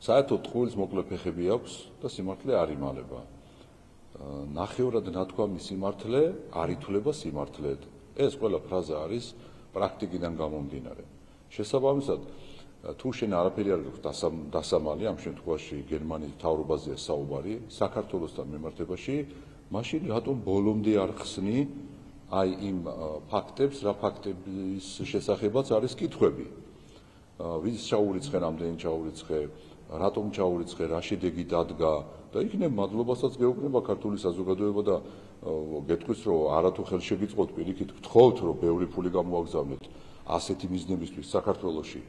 საერთოდ ტყუილს მოკლე ფეხები აქვს და სიმართლე არ იმალება. ნახევრად ნათქვამი სიმართლე არ ითვლება სიმართლედ. ეს ყველა ფრაზა არის პრაქტიკიდან გამომდინარე. შესაბამისად, თუ შენ არაფერი არ გაქვს დასამალი, ამ შემთხვევაში გერმანიის მთავრობაზეა საუბარი, საქართველოსთან მიმართებაში, მაშინ რატომ ბოლომდე არ ხსნი აი იმ ფაქტებს, რა ფაქტების შესახებაც არის კითხვები. ვის ჩაურიცხე, რამდენი ჩაურიცხე, რატომ ჩაურიცხე, რა შედეგი დადგა და იქნებ მადლობასაც გეუბნება ქართული საზოგადოება და გეტყვის, რომ არათუ ხელს შეგიწყოთ პირიქით, გთხოვთ, რომ ბევრი ფული გამოაგზავნეთ ასეთი მიზნებისთვის საქართველოში.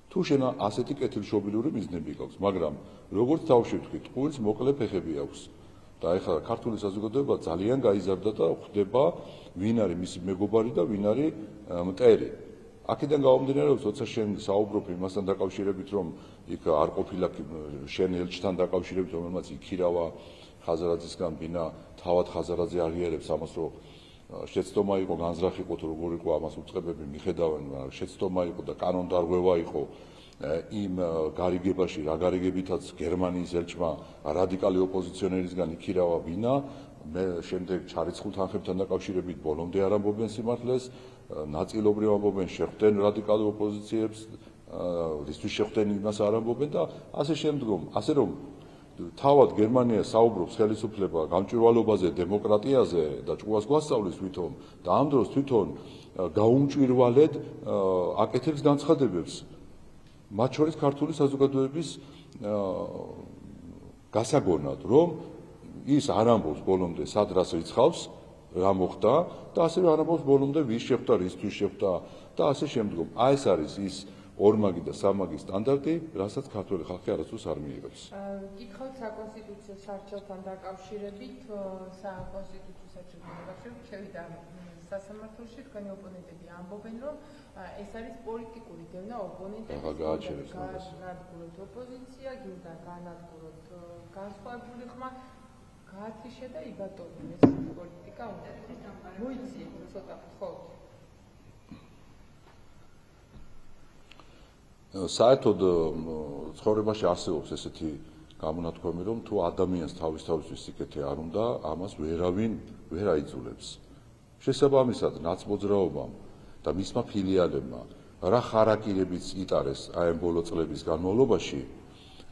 თუ შენ ასეთი კეთილშობილური მიზნები გაქვს, მაგრამ როგორც თავში ვთქვი, ტყუილს მოკლე ფეხები აქვს. და ეხლა ქართული საზოგადოება ძალიან გაიზარდა და ხვდება ვინ არის მისი მეგობარი და ვინ არის მტერი. აქედან გამომდინარე, რომ როცა შენ საუბრობ იმასთან დაკავშირებით, რომ იქ არ ყოფილა შენ ელჩთან დაკავშირებით, რომელმაც იქირავა ხაზარაძისგან ბინა, თავად ხაზარაძე აღიარებს ამას, რომ შეცდომა იყო განზრახ იყო თუ როგორ იყო ამას უწყებები მიხედავენ, მაგრამ შეცდომა იყო და კანონდარღვევა იყო იმ გარიგებაში, რა გარიგებითაც გერმანიის ელჩმა რადიკალი ოპოზიციონერისგან იქირავა ბინა, მე შემდეგ ჩარიცხულ თანხებთან დაკავშირებით ბოლომდე არ ამბობენ სიმართლეს, ნაწილობრივ ამბობენ შეხვდნენ რადიკალურ ოპოზიციებს, რისთვის შეხვდნენ იმას არ ამბობენ და ასე შემდგომ, ასე რომ თავად გერმანია საუბრობს ხელისუფლება გამჭვირვალობაზე, დემოკრატიაზე და ჭკუას გვასწავლის თვითონ და ამ დროს თვითონ გაუმჭვირვალედ აკეთებს განცხადებებს. მათ შორის ქართული საზოგადოების გასაგონად, რომ ის არ ამბობს ბოლომდე სად რას რიცხავს, რა მოხდა და ასევე არ ამბობს ბოლომდე ვის შეხვდა, რისთვის შეხვდა და ასე შემდგომ. აი ეს არის ის ორმაგი და სამაგი სტანდარტი, რასაც ქართული ხალხი არასდროს არ მიიღებს. გითხავთ საკონსტიტუციო სარჩელთან დაკავშირებით, საკონსტიტუციო სარჩელთან დაკავშირებით შევიდა სასამართლოში, თქვენი ოპონენტები ამბობენ, რომ ეს არის პოლიტიკური დევნა ოპონენტების. განადგუროთ ოპოზიცია, გინდა განადგუროთ განსხვავებული ხმა, გაათიშე და იბატონო ეს პოლიტიკა უნდა. მოიციეთ ცოტა გთხოვთ. საერთოდ ცხოვრებაში არსებობს ესეთი გამონათქვამი, რომ თუ ადამიანს თავისთავისთვის სიკეთე არ უნდა, ამას ვერავინ ვერ აიძულებს. შესაბამისად, ნაცმოძრაობამ და მისმა ფილიალებმა რა ხარაკირებიც იტარეს აი ამ ბოლო წლების განმავლობაში,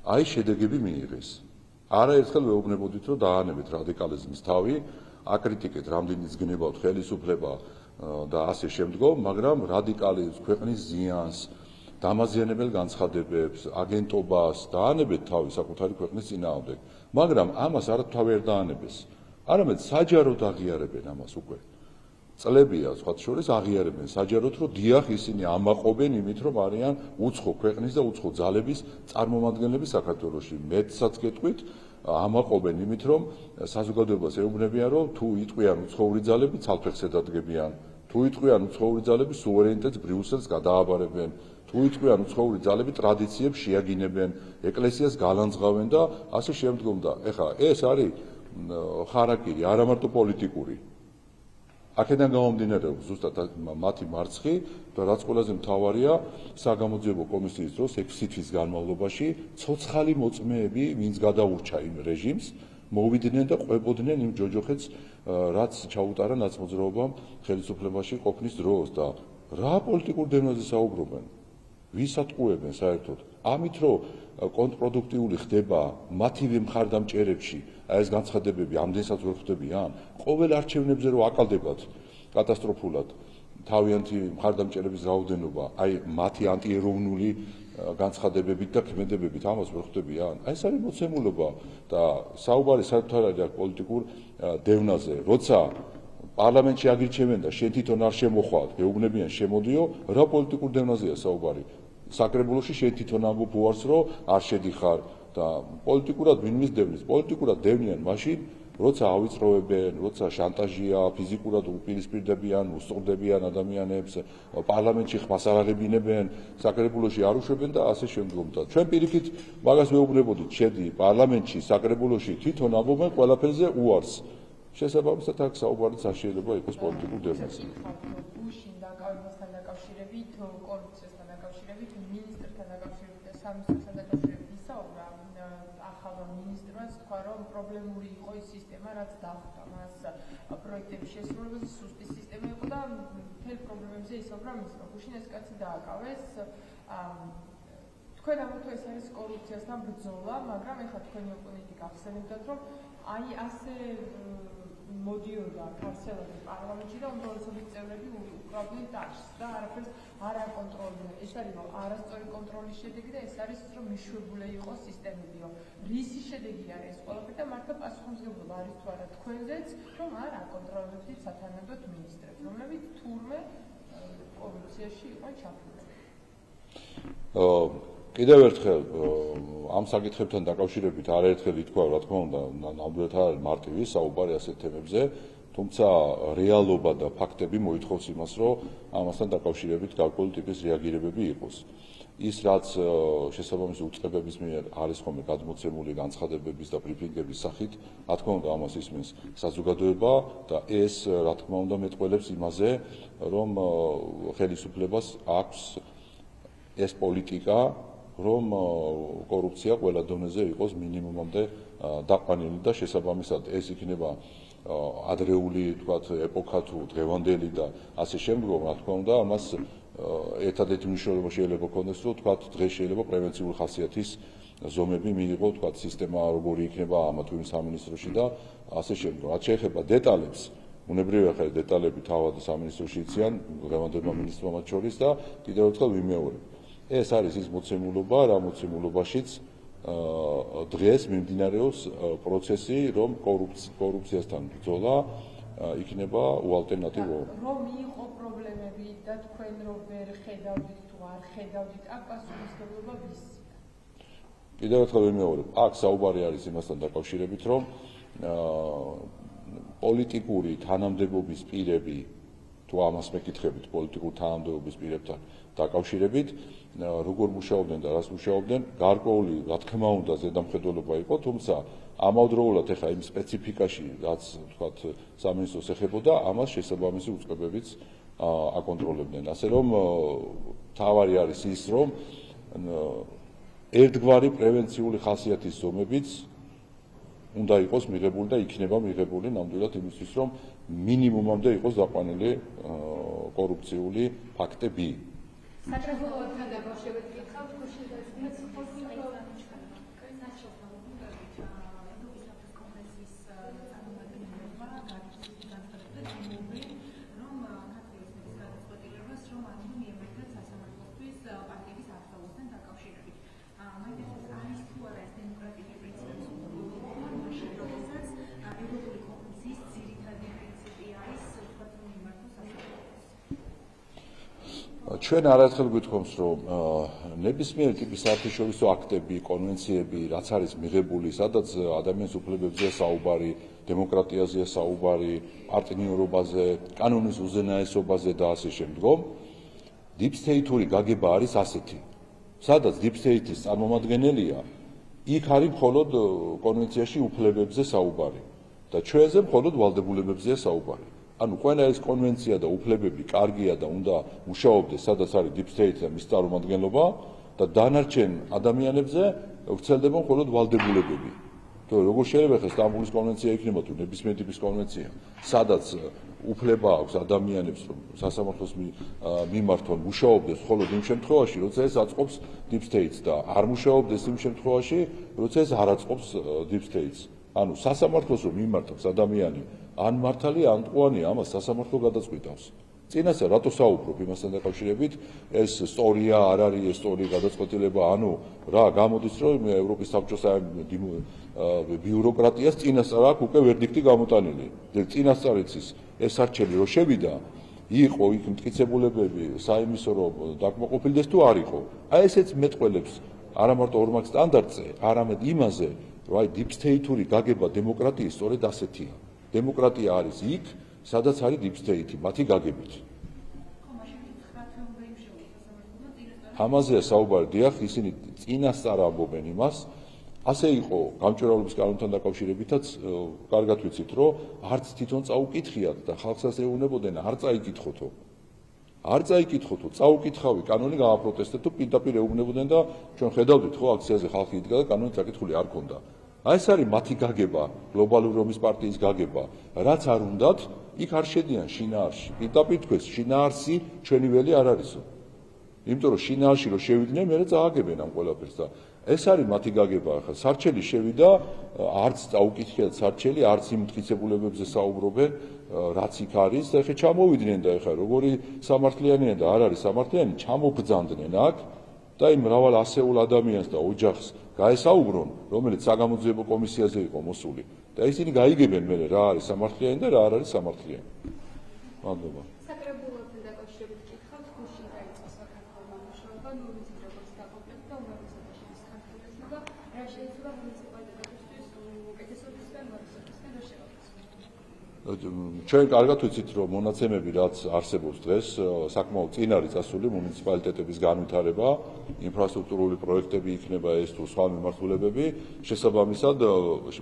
აი შედეგები მიიღეს. არაერთხელ ვეუბნებოდით, რომ დაანებეთ რადიკალიზმის თავი, აკრიტიკეთ რამდენიც გნებავთ ხელისუფლება და ასე შემდგომ, მაგრამ რადიკალიზმს, ქვეყნის ზიანს, დამაზიანებელ განცხადებებს, აგენტობას დაანებეთ თავი საკუთარი ქვეყნის წინააღმდეგ, მაგრამ ამას არ თავი არ დაანებეს. არამედ საჯაროდ აღიარებენ ამას უკვე. წლებია, სხვათა შორის აღიარებენ საჯაროდ, რომ დიახ ისინი ამაყობენ იმით, რომ არიან უცხო ქვეყნის და უცხო ძალების წარმომადგენლები საქართველოში. მეტსაც გეტყვით, ამაყობენ იმით, რომ საზოგადოებას ეუბნებიან, რომ თუ იტყვიან უცხოური ძალები, ცალფეხზე დადგებიან, თუ იტყვიან უცხოური ძალები, სუვერენიტეტს ბრიუსელს გადააბარებენ, თუ იტყვიან უცხოური ძალები, ტრადიციებს შეაგინებენ, ეკლესიას გალანძღავენ და ასე შემდგომ და ეხლა ეს არის ხარაკირი, არა მარტო პოლიტიკური. აქედან გამომდინარე, რომ ზუსტად მათი მარცხი და რაც ყველაზე მთავარია, საგამოძიებო კომისიის დროს 6 თვის განმავლობაში ცოცხალი მოწმეები, ვინც გადაურჩა იმ რეჟიმს, მოვიდნენ და ყვებოდნენ იმ ჯოჯოხეთს, რაც ჩაუტარა ნაცმოძრაობამ ხელისუფლებაში ყოფნის დროს და რა პოლიტიკურ დევნაზე საუბრობენ? ვის ატყუებენ საერთოდ? ამით რომ კონტრპროდუქტიული ხდება მათივე მხარდამჭერებში აი ეს განცხადებები ამდენსაც ვერ ხვდებიან, ყოველ არჩევნებზე რომ აკალდებათ კატასტროფულად თავიანთი მხარდამჭერების რაოდენობა, აი მათი ანტიეროვნული განცხადებებით და ქმედებებით ამას ვერ ხვდებიან. აი ეს არის მოცემულობა და საუბარი საერთოდ არ არის პოლიტიკურ დევნაზე. როცა პარლამენტში აგირჩევენ და შენ თვითონ არ შემოხვალ, გეუბნებიან შემოდიო, რა პოლიტიკურ დევნაზეა საუბარი? საკრებულოში შენ თვითონ ამბობ უარს, რომ არ შედიხარ და პოლიტიკურად ვინ მისდევნის? პოლიტიკურად დევნიან მაშინ, როცა ავიწროვებენ, როცა შანტაჟია, ფიზიკურად უპირისპირდებიან, უსწორდებიან ადამიანებს, პარლამენტში ხმას არ აღებინებენ, საკრებულოში არ უშვებენ და ასე შემდგომ და ჩვენ პირიქით მაგას ვეუბნებოდით, შედი პარლამენტში, საკრებულოში თვითონ ამბობენ ყველაფერზე უარს. შესაბამისად აქ საუბარიც არ შეიძლება იყოს პოლიტიკურ დევნაზე. გუშინ დაკავშირებით, კორუფციასთან დაკავშირებით, მინისტრთან დაკავშირებით და სამისტრთან დაკავშირებით იმას თქვა, რომ პრობლემური იყო ის სისტემა, რაც დახვდა მას პროექტების შესრულებაზე, სუსტი სისტემა იყო და მთელ პრობლემებზე ისაუბრა მის რომ გუშინ ეს კაცი დააკავეს. თქვენ ამათო ეს არის კორუფციასთან ბრძოლა, მაგრამ ეხლა თქვენი ოპონენტი გახსენებდათ, რომ აი ასე მოდიოდა ქართველები პარლამენტში და უმრავლესობის წევრები უკრავდნენ ტაჩს და არაფერს არ აკონტროლებდნენ. ეს არის რომ არასწორი კონტროლის შედეგი და ეს არის რომ მიშვებული იყოს სისტემებიო. რისი შედეგი არის ეს ყველაფერი და მართლა პასუხისმგებლობა არის თუ არა თქვენზეც, რომ არ აკონტროლებდით სათანადოდ მინისტრებს, რომლებიც თურმე კორუფციაში იყვნენ ჩაფლული. კიდევ ერთხელ ამ საკითხებთან დაკავშირებით არაერთხელ ითქვა, რა თქმა უნდა, ნამდვილად არ არის მარტივი საუბარი ასეთ თემებზე, თუმცა რეალობა და ფაქტები მოითხოვს იმას, რომ ამასთან დაკავშირებით გარკვეული ტიპის რეაგირებები იყოს. ის რაც შესაბამისი უწყებების მიერ არის ხოლმე გადმოცემული განცხადებების და ბრიფინგების სახით, რა თქმა უნდა, ამას ისმის საზოგადოება და ეს, რა თქმა უნდა, მეტყველებს იმაზე, რომ ხელისუფლებას აქვს ეს პოლიტიკა, რომ კორუფცია ყველა დონეზე იყოს მინიმუმამდე დაყვანილი და შესაბამისად ეს იქნება ადრეული, თქვათ, ეპოქა თუ დღევანდელი და ასე შემდგომ, რა თქმა უნდა, ამას ერთადერთი მნიშვნელობა შეიძლება ქონდეს, რომ თქვათ, დღეს შეიძლება პრევენციული ხასიათის ზომები მიიღო, თქვათ, სისტემა როგორი იქნება ამა თუ იმ სამინისტროში და ასე შემდგომ. რაც შეეხება დეტალებს, უნებრივია ხა დეტალები თავად სამინისტროში იციან დღევანდელმა მინისტრმა მათ შორის და კიდევ ერთხელ ვიმეორებ. ეს არის ის მოცემულობა, რა მოცემულობაშიც დღეს მიმდინარეობს პროცესი, რომ კორუფციასთან ბრძოლა იქნება უალტერნატივო. რომ იყო პრობლემები და თქვენ რომ ვერ ხედავდით თუ არ ხედავდით, აქ პასუხისმგებლობა ვის? კიდევ ერთხელ ვიმეორებ, აქ საუბარი არის იმასთან დაკავშირებით, რომ პოლიტიკური თანამდებობის პირები თუ ამას მეკითხებით პოლიტიკურ თანამდებობის პირებთან დაკავშირებით, როგორ მუშაობდნენ და რას მუშაობდნენ, გარკვეული, რა თქმა უნდა, ზედამხედველობა იყო, თუმცა ამავდროულად ეხა იმ სპეციფიკაში, რაც თქვათ, სამინისტროს ეხებოდა, ამას შესაბამისი უწყებებიც აკონტროლებდნენ. ასე რომ თავარი არის ის, რომ ერთგვარი პრევენციული ხასიათის ზომებიც უნდა იყოს მიღებული და იქნება მიღებული ნამდვილად იმისთვის, რომ მინიმუმამდე იყოს დაყვანილი კორუფციული ფაქტები. საქართველოსთან დაკავშირებით გითხავთ, ჩვენ არაერთხელ გვითხოვს, რომ ნებისმიერი ტიპის საერთაშორისო აქტები, კონვენციები, რაც არის მიღებული, სადაც ადამიანის უფლებებზეა საუბარი, დემოკრატიაზეა საუბარი, პარტნიორობაზე, კანონის უზენაესობაზე და ასე შემდგომ, deep state-ური გაგება არის ასეთი. სადაც deep state-ის წარმომადგენელია, იქ არის მხოლოდ კონვენციაში უფლებებზე საუბარი და ჩვენზე მხოლოდ ვალდებულებებზეა საუბარი. ანუ ყველა ეს კონვენცია და უფლებები კარგია და უნდა მუშაობდეს, სადაც არის deep state და მის წარმომადგენლობა და დანარჩენ ადამიანებზე ვრცელდება მხოლოდ ვალდებულებები. თუ როგორ შეიძლება ხა სტამბულის კონვენცია იქნება თუ ნებისმიერი ტიპის კონვენცია, სადაც უფლება აქვს ადამიანებს, რომ სასამართლოს მიმართონ მუშაობდეს მხოლოდ იმ შემთხვევაში, როცა ეს აწყობს deep state-ს და არ მუშაობდეს იმ შემთხვევაში, როცა ეს არ აწყობს deep state-ს. ანუ სასამართლოს რომ მიმართავს ადამიანი ან მართალია ან ტყუანია, ამას სასამართლო გადაწყვიტავს. წინასწარ რატო საუბრობ იმასთან დაკავშირებით, ეს ისტორია არ არის, ეს ისტორია გადაწყვეტილება, ანუ რა გამოდის, რომ ევროპის საბჭოს ბიუროკრატიას წინასწარ აქვს უკვე ვერდიქტი გამოტანილი. წინასწარ იცის ეს არჩევი რო შევიდა, იყო იქ მტკიცებულებები საიმისო რომ დაკმაყოფილდეს თუ არ იყო. აი ესეც მეტყველებს არა მარტო ორმაგ სტანდარტზე, არამედ იმაზე, რომ აი deep state-ური გაგება დემოკრატიის სწორედ ასეთია. დემოკრატია არის იქ, სადაც არის deep state, მათი გაგებით. ამაზეა საუბარი, დიახ, ისინი წინასწარ ამბობენ იმას, ასე იყო გამჭვირვალობის კანონთან დაკავშირებითაც, კარგად ვიცით, რომ არც თვითონ წაუკითხიათ და ხალხსაც ეუბნებოდნენ, არ წაიკითხოთო. არ წაიკითხოთო, წაუკითხავი, კანონი გააპროტესტეთ თუ პირდაპირ ეუბნებოდნენ და ჩვენ ხედავდით, ხო, აქციაზე ხალხი იდგა და კანონი წაკითხული არ ქონდა. აი ეს არის მათი გაგება, გლობალური რომის პარტიის გაგება, რაც არ უნდათ, იქ არ შედიან შინაარსში. პირდაპირ თქვენ შინაარსი ჩვენი ველი არ არისო. იმიტომ რომ შინაარსში რო შევიდნენ, მერე წააგებენ ამ ყველაფერს და ეს არის მათი გაგება. ახლა სარჩელი შევიდა, არც წაუკითხეთ სარჩელი, არც იმ მტკიცებულებებზე საუბრობენ, რაც იქ არის და ახლა ჩამოვიდნენ და ახლა როგორი სამართლიანია და არ არის სამართლიანი, ჩამობრძანდნენ აქ და იმ მრავალ ასეულ ადამიანს და ოჯახს გაესაუბრონ, რომელიც საგამოძიებო კომისიაზე იყო მოსული და ისინი გაიგებენ მერე რა არის სამართლიანი და რა არ არის სამართლიანი. მადლობა. საკრებულოებთან დაკავშირებით კითხავთ, გუშინ დაიწყო საქართველოს მუშაობა, ნორმით როგორც დაყოფით და უნივერსიტეტში ხარჯებობა, რა შეიძლება მუნიციპალიტეტისთვის უკეთესობისგან მოხსნისგან რა შეგვიძლია. ჩვენ კარგად ვიცით, რომ მონაცემები რაც არსებობს დღეს, საკმაოდ წინ არის წასული მუნიციპალიტეტების განვითარება, ინფრასტრუქტურული პროექტები იქნება ეს თუ სხვა მიმართულებები, შესაბამისად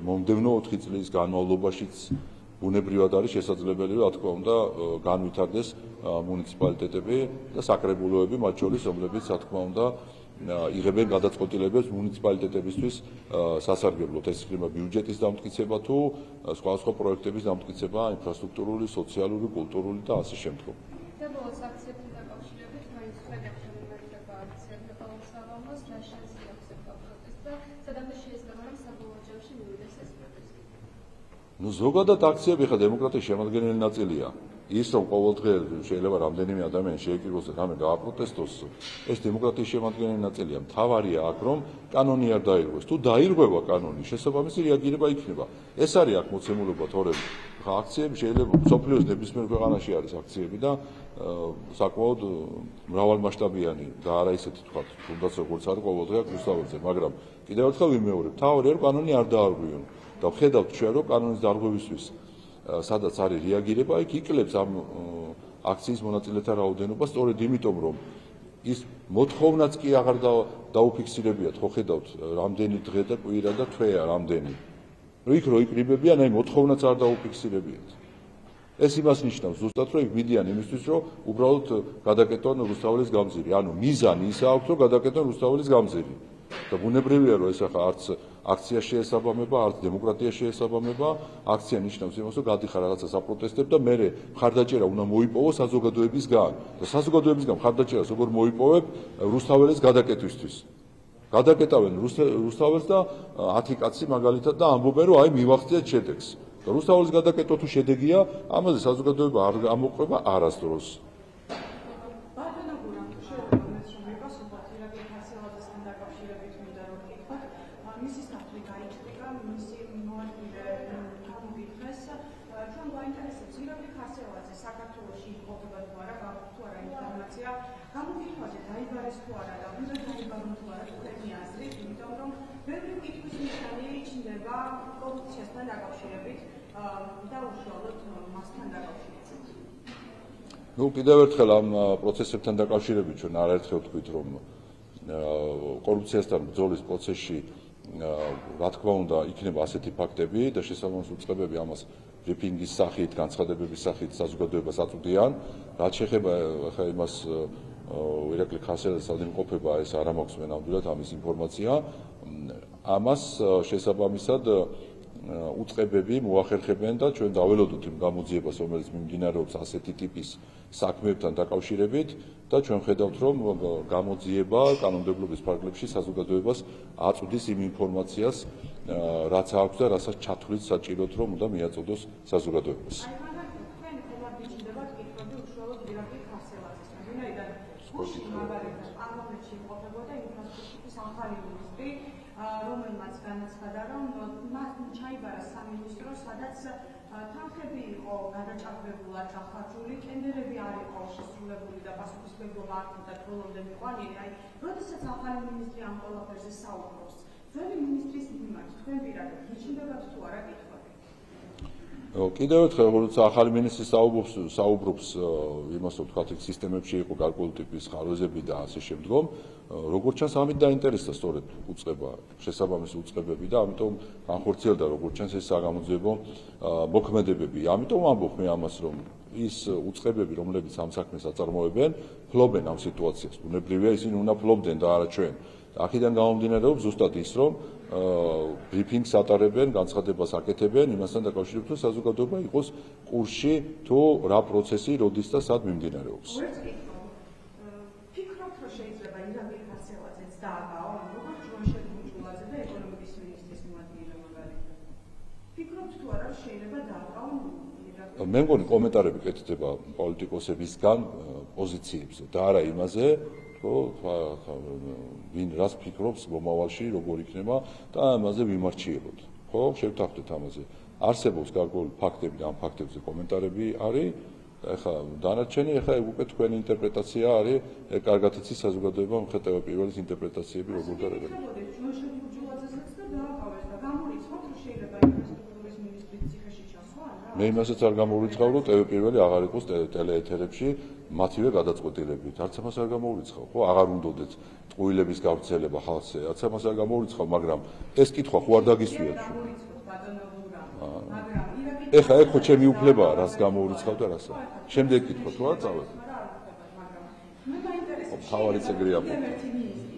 მომდევნო 4 წლის განმავლობაშიც ბუნებრივად არის შესაძლებელი, რა თქმა უნდა, განვითარდეს მუნიციპალიტეტები და საკრებულოები, მათ შორის, რომლებიც, რა თქმა უნდა, იღებენ გადაწყვეტილებებს მუნიციპალიტეტებისთვის სასარგებლოდ, ეს იქნება ბიუჯეტის დამტკიცება თუ სხვა პროექტების დამტკიცება, ინფრასტრუქტურული, სოციალური, კულტურული და ასე შემდგომ. და ბოლოს აქციებთან დაკავშირებით მაინც ხედავთ შემოგვიყვება აქციები ყოველსაღამოს, რა შეიძლება ახსენებდა პროტესტს და სადამდე შეიძლება რომ საბოლოო ჯამში მივიდეს ეს პროტესტი. ნუ ზოგადად აქციები ხა დემოკრატიის შემადგენელი ნაწილია. ის რომ ყოველდღე შეიძლება რამდენიმე ადამიანი შეეკრიბოს და რამე გააპროტესტოს, ეს დემოკრატიის შემადგენელი ნაწილია. მთავარია აქ რომ კანონი არ დაირღვეს. თუ დაირღვევა კანონი, შესაბამისი რეაგირება იქნება. ეს არის აქ მოცემულობა თორემ. ხა აქციები შეიძლება სოფლიოს ნებისმიერ ქვეყანაში არის აქციები და საკმაოდ მრავალმასშტაბიანი და არა ისეთი თქვათ, თუნდაც როგორც არის ყოველდღე აქ რუსთაველზე, მაგრამ კიდევ ერთხელ ვიმეორებ, მთავარია რომ კანონი არ დაარღვიონ და ვხედავთ ჩვენ რომ კანონის დარღვევისთვის სადაც არის რეაგირება, იქ იკლებს ამ აქციის მონაწილეთა რაოდენობა, სწორედ იმიტომ, რომ ის მოთხოვნაც კი აღარ დაუფიქსირებიათ, ხო ხედავთ, რამდენი დღე და კვირა და თვეა რამდენი. იქ რო იკრიბებიან, აი მოთხოვნაც არ დაუფიქსირებიათ. ეს იმას ნიშნავს ზუსტად, რომ იქ მიდიან იმისთვის, რომ უბრალოდ გადაკეტონ რუსთაველის გამზირი. ანუ მიზანი ის აქვს, რომ გადაკეტონ რუსთაველის გამზირი. და ბუნებრივია, რომ ეს ახლა არც აქცია შეესაბამება, არც დემოკრატია შეესაბამება, აქცია ნიშნავს იმას, რომ გადიხარ რაღაცა საპროტესტებ და მე მხარდაჭერა უნდა მოიპოვო საზოგადოებისგან. და საზოგადოებისგან მხარდაჭერას როგორ მოიპოვებ რუსთაველის გადაკეთვისთვის. გადაკეტავენ რუსთაველს და 10 კაცი მაგალითად და ამბობენ, რომ აი მივახციეთ შედეგს. და რუსთაველის გადაკეტვა თუ შედეგია, ამაზე საზოგადოება არ ამოყვება არასდროს. ნუ კიდევ ერთხელ ამ პროცესებთან დაკავშირებით ჩვენ არაერთხელ ვთქვით, რომ კორუფციასთან ბრძოლის პროცესში რა თქმა უნდა იქნება ასეთი ფაქტები და შესაბამის უწყებები ამას ბრიფინგის სახით, განცხადებების სახით საზოგადოებას აწვდიან. რაც შეეხება ახლა იმას ირაკლი ხასელაძის ავადმყოფობა, ეს არ მაქვს მე ნამდვილად ამის ინფორმაცია. ამას შესაბამისად უწყებები მოახერხებენ და ჩვენ დაველოდოთ იმ გამოძიებას, რომელიც მიმდინარეობს ასეთი ტიპის საქმეებთან დაკავშირებით და ჩვენ ხედავთ, რომ გამოძიება კანონმდებლობის ფარგლებში საზოგადოებას აწვდის იმ ინფორმაციას, რაც აქვს და რასაც ჩათვლით საჭიროდ, რომ უნდა მიაწოდოს საზოგადოებას. რომელმაც განაცხადა, რომ მას ჩაიბარა სამინისტრო, სადაც თანხები იყო გადაჭარბებულად დახარჯული, ტენდერები არ იყო შესრულებული და პასუხისმგებლობა არ ქონდა ბოლომდე მიყვანილი. აი, როდესაც ახალი მინისტრი ამ ყველაფერზე საუბრობს, ძველი მინისტრის მიმართ თქვენ პირადად გიჩნდებათ თუ არა კითხვები? კიდევ ერთხელ, როცა ახალი მინისტრი საუბრობს იმას, რომ თქვათ, სისტემებში იყო გარკვეული ტიპის ხარვეზები და ასე შემდგომ, როგორც ჩანს, ამით დაინტერესდა სწორედ უწყება, შესაბამისი უწყებები და ამიტომ განხორციელდა როგორც ჩანს ეს საგამოძიებო მოქმედებები. ამიტომ ამბობ მე ამას, რომ ის უწყებები, რომლებიც ამ საქმეს აწარმოებენ, ფლობენ ამ სიტუაციას. ბუნებრივია, ისინი უნდა ფლობდნენ და არა ჩვენ. აქედან გამომდინარეობს ზუსტად ის, რომ ბრიფინგს ატარებენ, განცხადებას აკეთებენ იმასთან დაკავშირებით, რომ საზოგადოება იყოს კურსში თუ რა პროცესი, როდის და სად მიმდინარეობს. ფიქრობთ, რომ შეიძლება ირაკლი ხარცელაძეც დააგაო, როგორც ჯვანშერ ბუჯულაძე და ეკონომიკის მინისტრის მოადგილე მაგალითად. ფიქრობთ თუ არა შეიძლება დააგაო ირაკლი? მე მგონი კომენტარები კეთდება პოლიტიკოსებისგან პოზიციებზე და არა იმაზე, ვინ რას ფიქრობს მომავალში, როგორ იქნება და ამაზე ვიმარჩიებოთ. ხო, შევთანხმდეთ ამაზე. არსებობს გარკვეული ფაქტები და ამ ფაქტებზე კომენტარები არის. ეხლა დანარჩენი ეხლა უკვე თქვენი ინტერპრეტაცია არის, კარგად იცის საზოგადოება მხატვარი პირველის ინტერპრეტაციები როგორ დაერგება. ჯვანშერ ბუჯულაძესაც და დააგავეს და გამორიცხავთ, რომ შეიძლება ინფრასტრუქტურის მინისტრის ციხეში ჩასვა, რა? მე იმასაც არ გამოვირიცხავ, რომ TV პირველი აღარ იყოს ტელეეთერებში მათივე გადაწყვეტილებით. არც ამას არ გამოვირიცხავ, ხო, აღარ უნდოდეთ ტყუილების გავრცელება ხალხზე. არც ამას არ გამოვირიცხავ, მაგრამ ეს კითხვა ხო არ დაგისვიათ. ეხლა ხო ჩემი უფლებაა, რას გამოვირიცხავ და რასა. შემდეგ კითხვა თუ არ წავედ. მე მაინტერესებს. თავარი წეგრია. ერთი მინისტრი